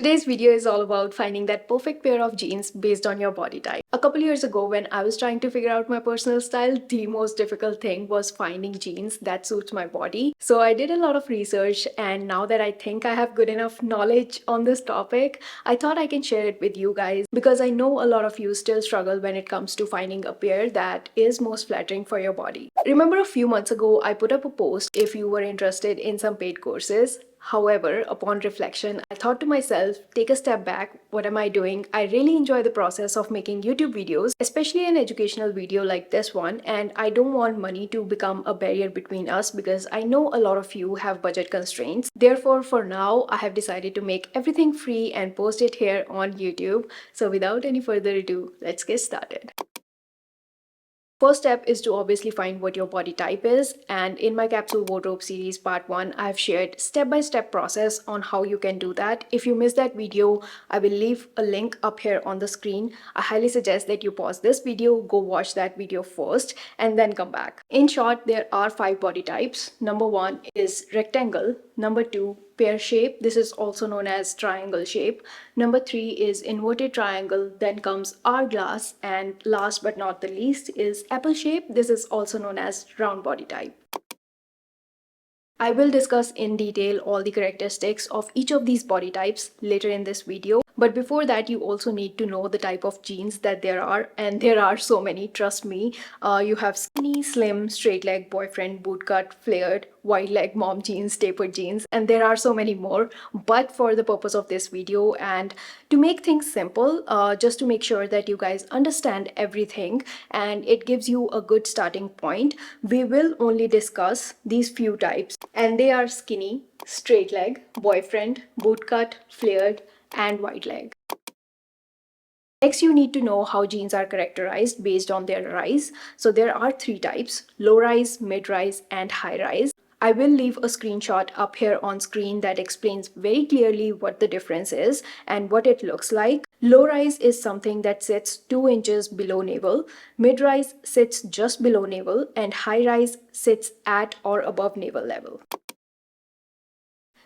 Today's video is all about finding that perfect pair of jeans based on your body type. A couple years ago, when I was trying to figure out my personal style, the most difficult thing was finding jeans that suits my body. So I did a lot of research, and now that I think I have good enough knowledge on this topic, I thought I can share it with you guys because I know a lot of you still struggle when it comes to finding a pair that is most flattering for your body. Remember a few months ago, I put up a post if you were interested in some paid courses. However, upon reflection, I thought to myself, take a step back, what am I doing? I really enjoy the process of making YouTube videos, especially an educational video like this one, and I don't want money to become a barrier between us because I know a lot of you have budget constraints. Therefore, for now, I have decided to make everything free and post it here on YouTube. So without any further ado, let's get started. First step is to obviously find what your body type is, and in my capsule wardrobe series part 1 I've shared step-by-step process on how you can do that. If you missed that video, I will leave a link up here on the screen. I highly suggest that you pause this video, go watch that video first and then come back. In short, there are 5 body types. Number 1 is rectangle, number 2 pear shape, this is also known as triangle shape. Number 3 is inverted triangle, then comes hourglass, and last but not the least is apple shape. This is also known as round body type. I will discuss in detail all the characteristics of each of these body types later in this video. But before that, you also need to know the type of jeans that there are, and there are so many, trust me. You have skinny, slim, straight leg, boyfriend, bootcut, flared, wide leg, mom jeans, tapered jeans, and there are so many more. But for the purpose of this video and to make things simple, just to make sure that you guys understand everything and it gives you a good starting point, we will only discuss these few types, and they are skinny, straight leg, boyfriend, bootcut, flared, and wide leg. Next, you need to know how jeans are characterized based on their rise. So there are 3 types: low rise, mid rise, and high rise. I will leave a screenshot up here on screen that explains very clearly what the difference is and what it looks like. Low rise is something that sits 2 inches below navel, mid rise sits just below navel, and high rise sits at or above navel level.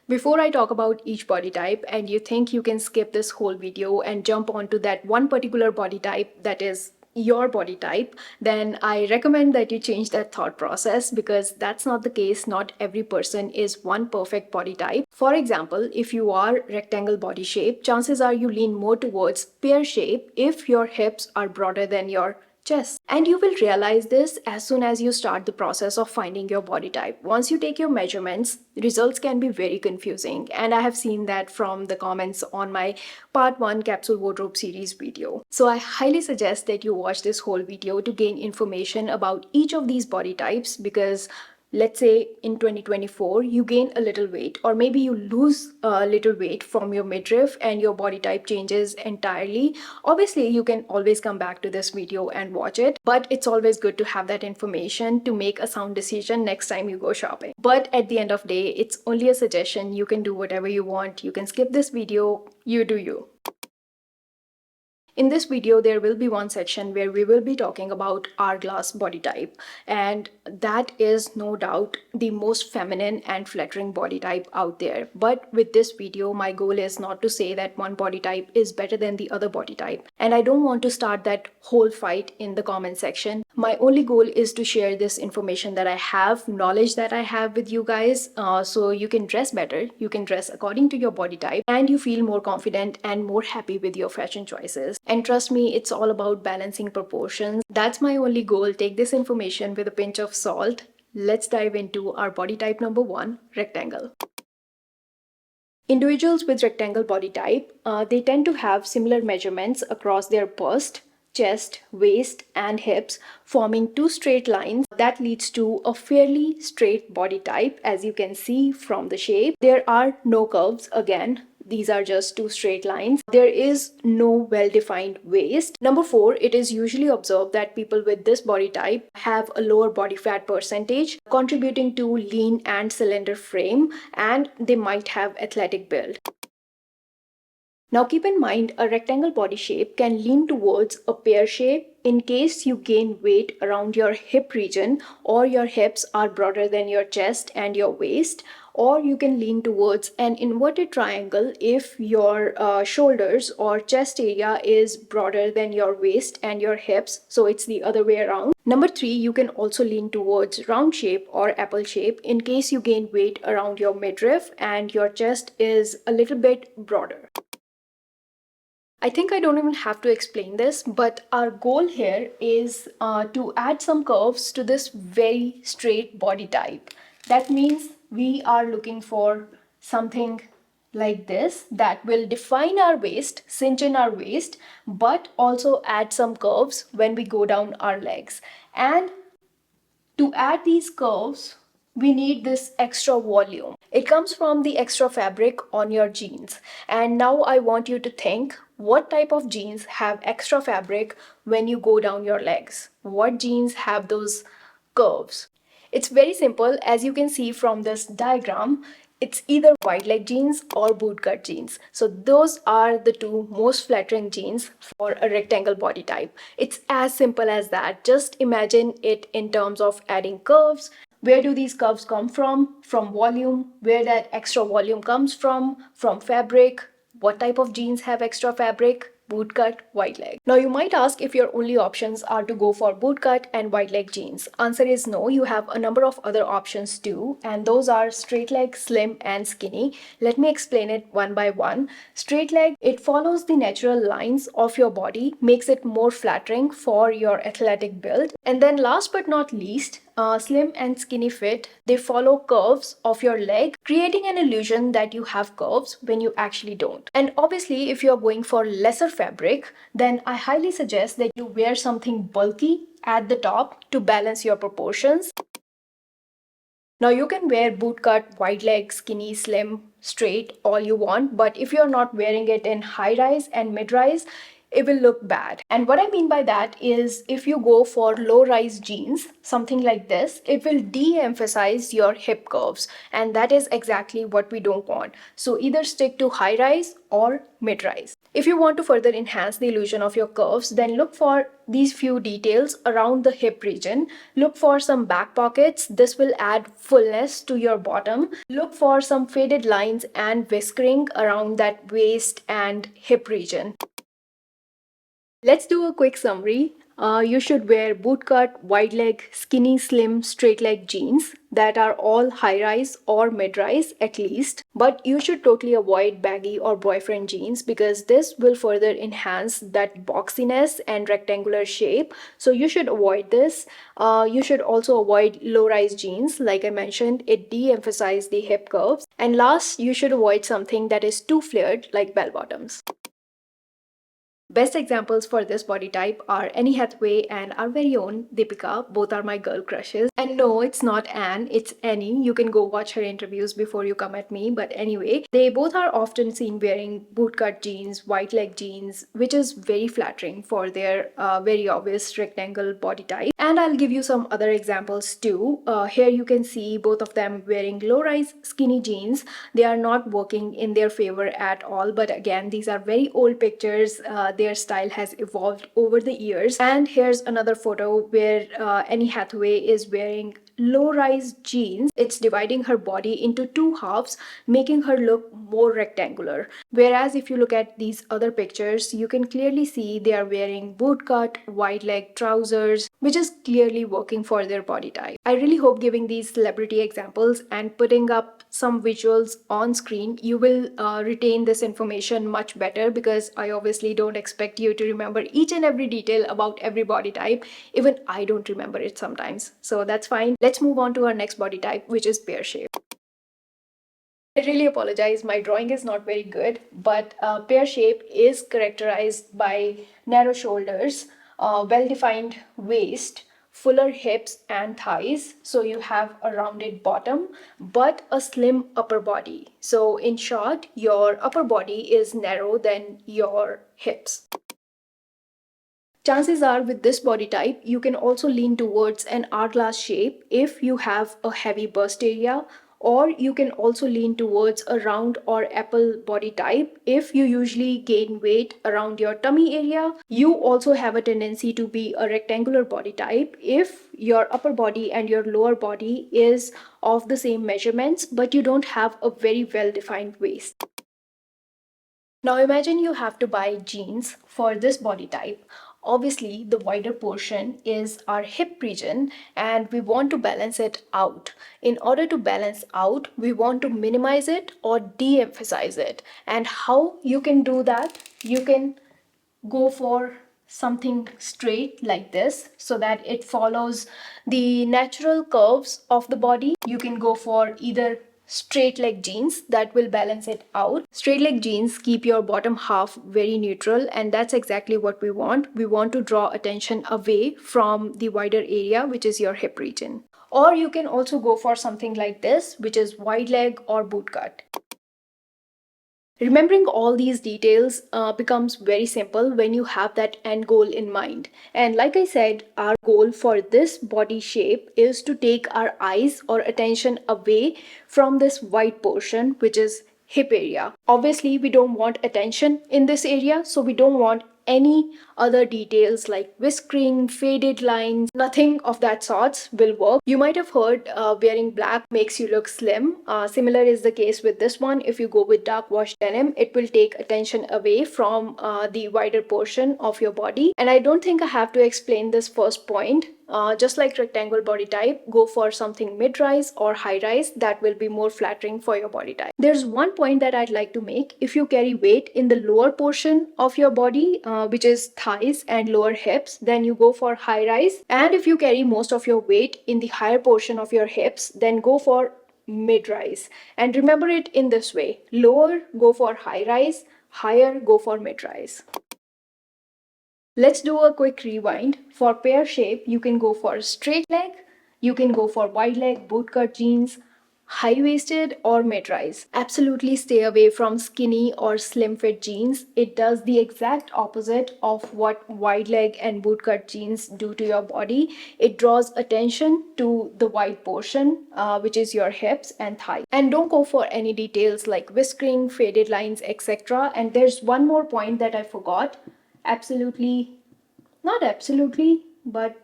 Before I talk about each body type and you think you can skip this whole video and jump onto that one particular body type that is your body type, then I recommend that you change that thought process because that's not the case. Not every person is one perfect body type. For example, if you are rectangle body shape, chances are you lean more towards pear shape if your hips are broader than your chest. And you will realize this as soon as you start the process of finding your body type. Once you take your measurements, results can be very confusing, and I have seen that from the comments on my part 1 capsule wardrobe series video. So I highly suggest that you watch this whole video to gain information about each of these body types, because let's say in 2024 you gain a little weight, or maybe you lose a little weight from your midriff and your body type changes entirely. Obviously you can always come back to this video and watch it, but it's always good to have that information to make a sound decision next time you go shopping. But at the end of the day, it's only a suggestion. You can do whatever you want. You can skip this video, you do you. In this video, there will be one section where we will be talking about hourglass body type, and that is no doubt the most feminine and flattering body type out there. But with this video, my goal is not to say that one body type is better than the other body type, and I don't want to start that whole fight in the comment section. My only goal is to share this information that I have, knowledge that I have with you guys, so you can dress better, you can dress according to your body type, and you feel more confident and more happy with your fashion choices. And trust me, it's all about balancing proportions. That's my only goal. Take this information with a pinch of salt. Let's dive into our body type number 1, rectangle. Individuals with rectangle body type, they tend to have similar measurements across their bust, chest, waist, and hips, forming 2 straight lines. That leads to a fairly straight body type, as you can see from the shape. There are no curves again. These are just 2 straight lines. There is no well-defined waist. Number 4, it is usually observed that people with this body type have a lower body fat percentage, contributing to lean and slender frame, and they might have athletic build. Now keep in mind, a rectangle body shape can lean towards a pear shape in case you gain weight around your hip region, or your hips are broader than your chest and your waist, or you can lean towards an inverted triangle if your shoulders or chest area is broader than your waist and your hips, so it's the other way around. Number 3, you can also lean towards round shape or apple shape in case you gain weight around your midriff and your chest is a little bit broader. I think I don't even have to explain this, but our goal here is to add some curves to this very straight body type. That means we are looking for something like this that will define our waist, cinch in our waist, but also add some curves when we go down our legs. And to add these curves, we need this extra volume. It comes from the extra fabric on your jeans. And now I want you to think, what type of jeans have extra fabric when you go down your legs? What jeans have those curves? It's very simple. As you can see from this diagram, it's either wide leg jeans or bootcut jeans. So those are the two most flattering jeans for a rectangle body type. It's as simple as that. Just imagine it in terms of adding curves. Where do these curves come from? From volume. Where that extra volume comes from? From fabric. What type of jeans have extra fabric? Bootcut, wide leg. Now you might ask if your only options are to go for bootcut and wide leg jeans. Answer is no, you have a number of other options too, and those are straight leg, slim and skinny. Let me explain it one by one. Straight leg, it follows the natural lines of your body, makes it more flattering for your athletic build. And then last but not least, slim and skinny fit, they follow curves of your leg, creating an illusion that you have curves when you actually don't. And obviously, if you're going for lesser fabric, then I highly suggest that you wear something bulky at the top to balance your proportions. Now you can wear bootcut, wide leg, skinny, slim, straight, all you want, but if you're not wearing it in high rise and mid rise, it will look bad. And what I mean by that is if you go for low rise jeans, something like this, it will de-emphasize your hip curves, and that is exactly what we don't want. So either stick to high rise or mid rise. If you want to further enhance the illusion of your curves, then look for these few details around the hip region. Look for some back pockets. This will add fullness to your bottom. Look for some faded lines and whiskering around that waist and hip region. Let's do a quick summary. You should wear bootcut, wide leg, skinny, slim, straight leg jeans that are all high rise or mid rise at least. But you should totally avoid baggy or boyfriend jeans because this will further enhance that boxiness and rectangular shape. So you should avoid this. You should also avoid low rise jeans. Like I mentioned, it de-emphasizes the hip curves. And last, you should avoid something that is too flared like bell bottoms. Best examples for this body type are Annie Hathaway and our very own Deepika. Both are my girl crushes. And no, it's not Anne, it's Annie. You can go watch her interviews before you come at me. But anyway, they both are often seen wearing bootcut jeans, white leg jeans, which is very flattering for their very obvious rectangle body type. And I'll give you some other examples too. Here you can see both of them wearing low-rise skinny jeans. They are not working in their favor at all. But again, these are very old pictures. Their style has evolved over the years. And here's another photo where Annie Hathaway is wearing low-rise jeans. It's dividing her body into two halves, making her look more rectangular. Whereas if you look at these other pictures, you can clearly see they are wearing bootcut, wide leg trousers, which is clearly working for their body type. I really hope giving these celebrity examples and putting up some visuals on screen, you will retain this information much better, because I obviously don't expect you to remember each and every detail about every body type. Even I don't remember it sometimes. So that's fine. Let's move on to our next body type, which is pear shape. I really apologize, my drawing is not very good, but pear shape is characterized by narrow shoulders, well-defined waist, fuller hips and thighs. So you have a rounded bottom, but a slim upper body. So in short, your upper body is narrower than your hips. Chances are with this body type, you can also lean towards an hourglass shape if you have a heavy bust area Or you can also lean towards a round or apple body type if you usually gain weight around your tummy area. You also have a tendency to be a rectangular body type if your upper body and your lower body is of the same measurements, but you don't have a very well defined waist. Now imagine you have to buy jeans for this body type. Obviously, the wider portion is our hip region and we want to balance it out. In order to balance out, we want to minimize it or de-emphasize it. And how you can do that? You can go for something straight like this so that it follows the natural curves of the body. You can go for either straight leg jeans that will balance it out. Straight leg jeans keep your bottom half very neutral, and that's exactly what we want. We want to draw attention away from the wider area, which is your hip region. Or you can also go for something like this, which is wide leg or boot cut. Remembering all these details becomes very simple when you have that end goal in mind. And like I said, our goal for this body shape is to take our eyes or attention away from this white portion, which is hip area. Obviously, we don't want attention in this area, so we don't want any other details like whiskering, faded lines, nothing of that sorts will work. You might have heard wearing black makes you look slim. Similar is the case with this one. If you go with dark wash denim, it will take attention away from the wider portion of your body. And I don't think I have to explain this first point. Just like rectangle body type, go for something mid-rise or high-rise that will be more flattering for your body type. There's one point that I'd like to make. If you carry weight in the lower portion of your body, which is thighs and lower hips, then you go for high-rise. And if you carry most of your weight in the higher portion of your hips, then go for mid-rise. And remember it in this way: lower, go for high-rise; higher, go for mid-rise. Let's do a quick rewind. For pear shape, you can go for straight leg, you can go for wide leg, boot cut jeans, high-waisted or mid-rise. Absolutely stay away from skinny or slim fit jeans. It does the exact opposite of what wide leg and boot cut jeans do to your body. It draws attention to the wide portion, which is your hips and thighs. And don't go for any details like whiskering, faded lines, etc. And there's one more point that I forgot. Not absolutely, but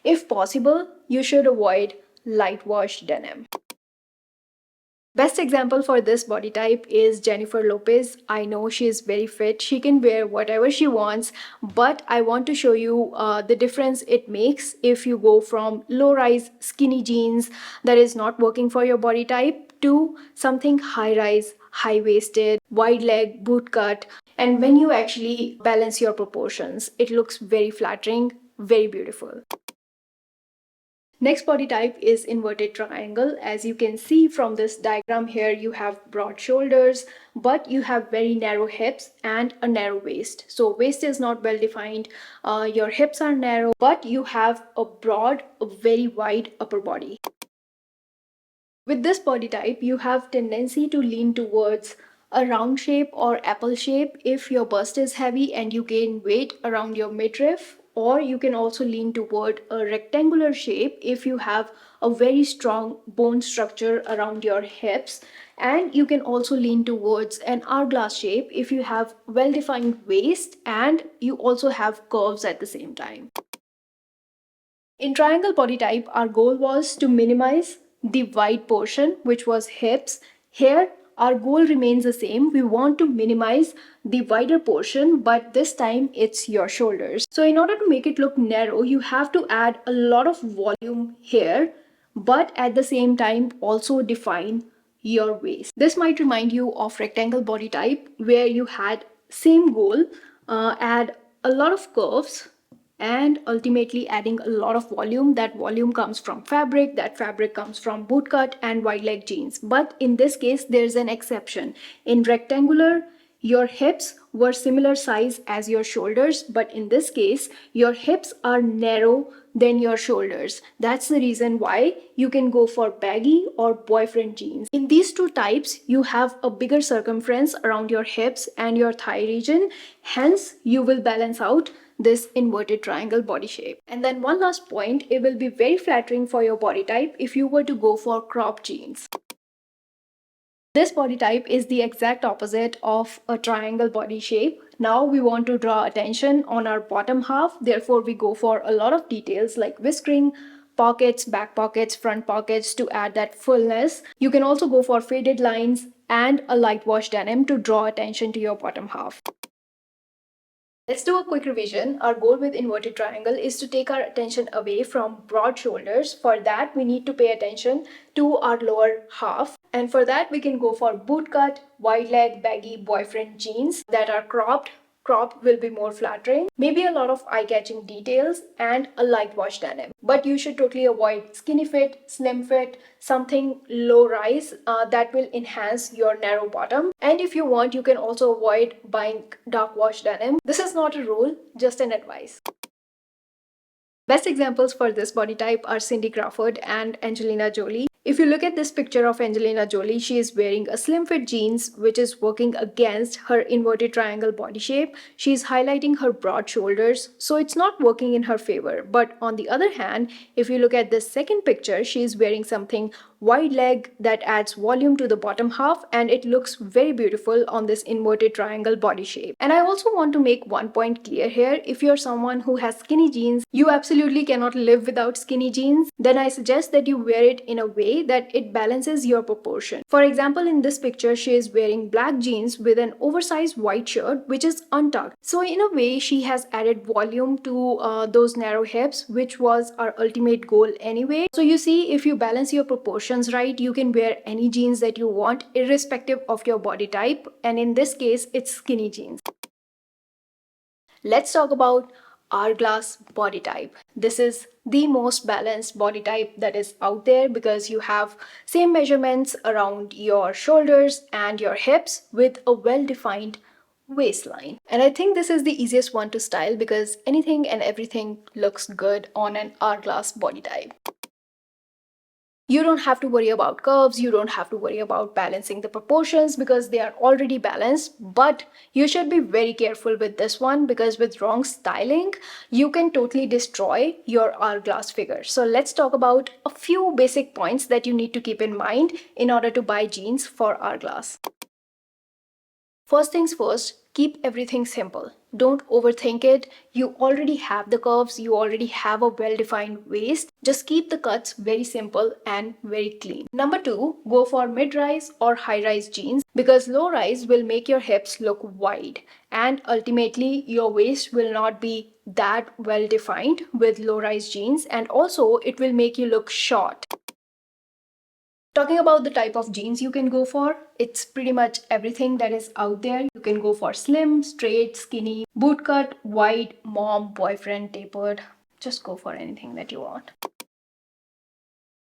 if possible, you should avoid light wash denim. Best example for this body type is Jennifer Lopez. I know she is very fit. She can wear whatever she wants, but I want to show you the difference it makes if you go from low-rise skinny jeans that is not working for your body type to something high-rise, high-waisted, wide leg, boot cut. And when you actually balance your proportions, it looks very flattering, very beautiful. Next body type is inverted triangle. As you can see from this diagram here, you have broad shoulders, but you have very narrow hips and a narrow waist. So waist is not well defined, your hips are narrow, but you have a broad, a very wide upper body. With this body type, you have tendency to lean towards a round shape or apple shape if your bust is heavy and you gain weight around your midriff, or you can also lean toward a rectangular shape if you have a very strong bone structure around your hips, and you can also lean towards an hourglass shape if you have well-defined waist and you also have curves at the same time. In triangle body type, our goal was to minimize the wide portion, which was hips. Here, our goal remains the same. We want to minimize the wider portion, but this time it's your shoulders. So in order to make it look narrow, you have to add a lot of volume here, but at the same time also define your waist. This might remind you of rectangle body type where you had same goal, add a lot of curves and ultimately adding a lot of volume. That volume comes from fabric, that fabric comes from boot cut and wide leg jeans. But in this case, there's an exception. In rectangular, your hips were similar size as your shoulders, but in this case, your hips are narrow than your shoulders. That's the reason why you can go for baggy or boyfriend jeans. In these two types, you have a bigger circumference around your hips and your thigh region. Hence, you will balance out this inverted triangle body shape. And then one last point, it will be very flattering for your body type if you were to go for cropped jeans. This body type is the exact opposite of a triangle body shape. Now we want to draw attention on our bottom half, therefore we go for a lot of details like whiskering, pockets, back pockets, front pockets to add that fullness. You can also go for faded lines and a light wash denim to draw attention to your bottom half. Let's do a quick revision. Our goal with inverted triangle is to take our attention away from broad shoulders. For that, we need to pay attention to our lower half. And for that, we can go for bootcut, wide leg, baggy boyfriend jeans that are cropped. Cropped will be more flattering. Maybe a lot of eye-catching details and a light wash denim. But you should totally avoid skinny fit, slim fit, something low rise that will enhance your narrow bottom. And if you want, you can also avoid buying dark wash denim. This is not a rule, just an advice. Best examples for this body type are Cindy Crawford and Angelina Jolie. If you look at this picture of Angelina Jolie, she is wearing a slim fit jeans which is working against her inverted triangle body shape. She is highlighting her broad shoulders, so it's not working in her favor. But on the other hand, if you look at this second picture, she is wearing something wide leg that adds volume to the bottom half and it looks very beautiful on this inverted triangle body shape. And I also want to make one point clear here. If you're someone who has skinny jeans, you absolutely cannot live without skinny jeans, then I suggest that you wear it in a way that it balances your proportion. For example, in this picture, she is wearing black jeans with an oversized white shirt which is untucked. So in a way, she has added volume to those narrow hips, which was our ultimate goal anyway. So you see, if you balance your proportions right, you can wear any jeans that you want irrespective of your body type, and in this case, it's skinny jeans. Let's talk about Hourglass body type. This is the most balanced body type that is out there because you have same measurements around your shoulders and your hips with a well-defined waistline. And I think this is the easiest one to style because anything and everything looks good on an Hourglass body type. You don't have to worry about curves, you don't have to worry about balancing the proportions because they are already balanced, but you should be very careful with this one because with wrong styling, you can totally destroy your Hourglass figure. So let's talk about a few basic points that you need to keep in mind in order to buy jeans for Hourglass. First things first, keep everything simple. Don't overthink it. You already have the curves, you already have a well-defined waist. Just keep the cuts very simple and very clean. Number two, go for mid-rise or high-rise jeans because low-rise will make your hips look wide and ultimately your waist will not be that well-defined with low-rise jeans, and also it will make you look short. Talking about the type of jeans you can go for, it's pretty much everything that is out there. You can go for slim, straight, skinny, bootcut, wide, mom, boyfriend, tapered. Just go for anything that you want.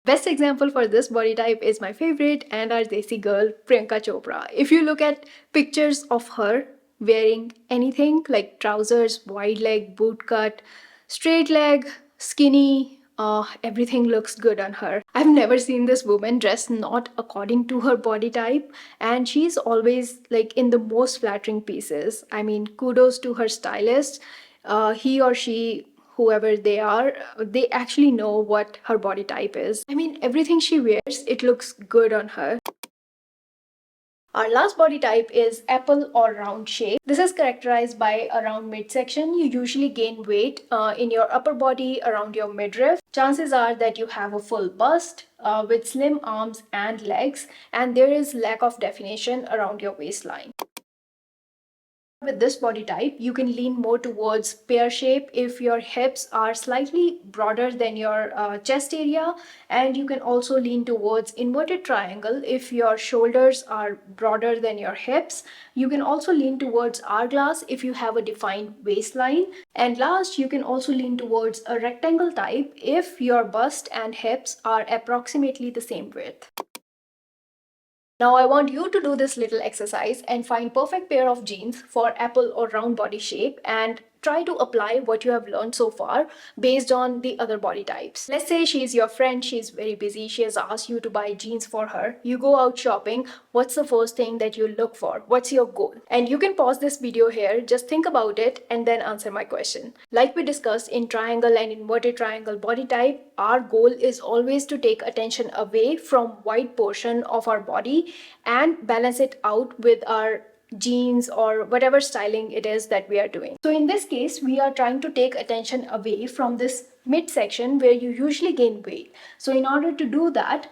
Best example for this body type is my favorite and our Desi girl, Priyanka Chopra. If you look at pictures of her wearing anything like trousers, wide leg, bootcut, straight leg, skinny, everything looks good on her. I've never seen this woman dressed not according to her body type, and she's always like in the most flattering pieces. I mean, kudos to her stylist. He or she, whoever they are, they actually know what her body type is. I mean, everything she wears, it looks good on her. Our last body type is apple or round shape. This is characterized by a round midsection. You usually gain weight in your upper body around your midriff. Chances are that you have a full bust with slim arms and legs, and there is lack of definition around your waistline. With this body type, you can lean more towards pear shape if your hips are slightly broader than your chest area, and you can also lean towards inverted triangle if your shoulders are broader than your hips. You can also lean towards hourglass if you have a defined waistline, and last, you can also lean towards a rectangle type if your bust and hips are approximately the same width. Now I want you to do this little exercise and find perfect pair of jeans for apple or round body shape and try to apply what you have learned so far based on the other body types. Let's say she's your friend, she's very busy, she has asked you to buy jeans for her. You go out shopping, what's the first thing that you look for? What's your goal? And you can pause this video here, just think about it and then answer my question. Like we discussed in triangle and inverted triangle body type, our goal is always to take attention away from wide portion of our body and balance it out with our jeans or whatever styling it is that we are doing. So in this case, we are trying to take attention away from this midsection where you usually gain weight. So in order to do that,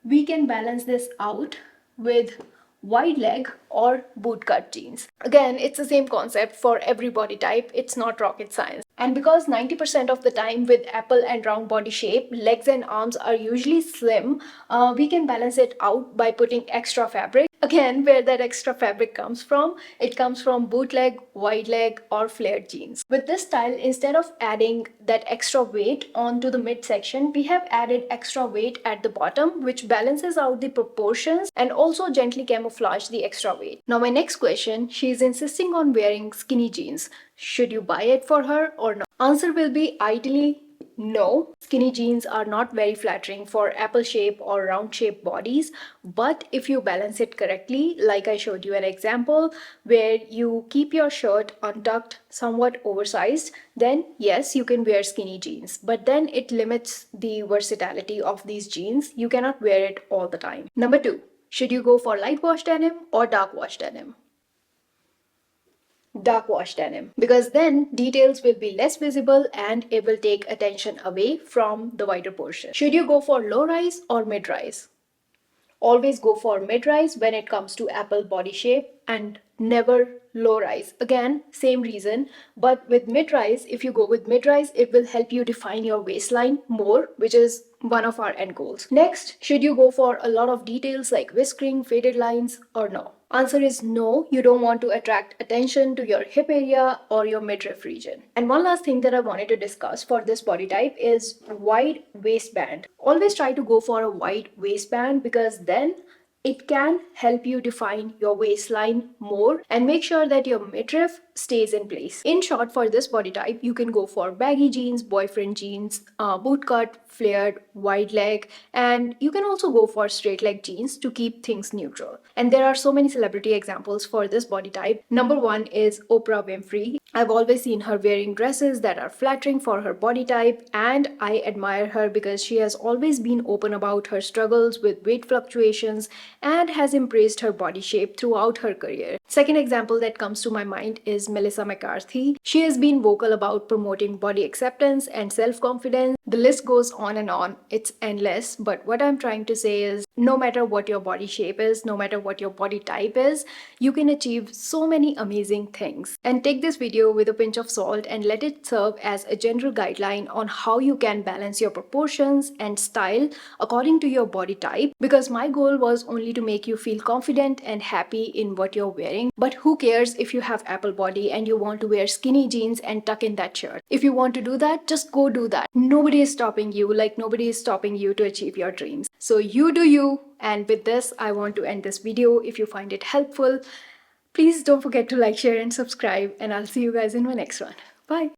we can balance this out with wide leg or boot cut jeans. Again, it's the same concept for every body type. It's not rocket science. And because 90% of the time with apple and round body shape, legs and arms are usually slim, we can balance it out by putting extra fabric. Again, where that extra fabric comes from, it comes from bootleg, wide leg or flared jeans. With this style, instead of adding that extra weight onto the midsection, we have added extra weight at the bottom, which balances out the proportions and also gently camouflage the extra weight. Now my next question, she is insisting on wearing skinny jeans. Should you buy it for her or not? Answer will be ideally no. Skinny jeans are not very flattering for apple shape or round shape bodies, but if you balance it correctly, like I showed you an example where you keep your shirt untucked, somewhat oversized, then yes, you can wear skinny jeans, but then it limits the versatility of these jeans. You cannot wear it all the time. Number 2, should you go for light wash denim or dark wash denim? Dark wash denim, because then details will be less visible and it will take attention away from the wider portion. Should you go for low rise or mid rise? Always go for mid rise when it comes to apple body shape and never low rise. Again, same reason, but with mid rise, if you go with mid rise, it will help you define your waistline more, which is one of our end goals. Next, should you go for a lot of details like whiskering, faded lines or no? Answer is no, you don't want to attract attention to your hip area or your midriff region. And one last thing that I wanted to discuss for this body type is wide waistband. Always try to go for a wide waistband because then it can help you define your waistline more and make sure that your midriff stays in place. In short, for this body type, you can go for baggy jeans, boyfriend jeans, boot cut, flared, wide leg, and you can also go for straight leg jeans to keep things neutral. And there are so many celebrity examples for this body type. Number 1 is Oprah Winfrey. I've always seen her wearing dresses that are flattering for her body type, and I admire her because she has always been open about her struggles with weight fluctuations and has embraced her body shape throughout her career. Second example that comes to my mind is Melissa McCarthy. She has been vocal about promoting body acceptance and self-confidence. The list goes on and on. It's endless, but what I'm trying to say is no matter what your body shape is, no matter what your body type is, you can achieve so many amazing things. And take this video with a pinch of salt and let it serve as a general guideline on how you can balance your proportions and style according to your body type, because my goal was only to make you feel confident and happy in what you're wearing. But who cares if you have apple body and you want to wear skinny jeans and tuck in that shirt? If you want to do that, just go do that. Nobody is stopping you, like nobody is stopping you to achieve your dreams. So you do you. And with this, I want to end this video. If you find it helpful, please don't forget to like, share and subscribe, and I'll see you guys in my next one. Bye.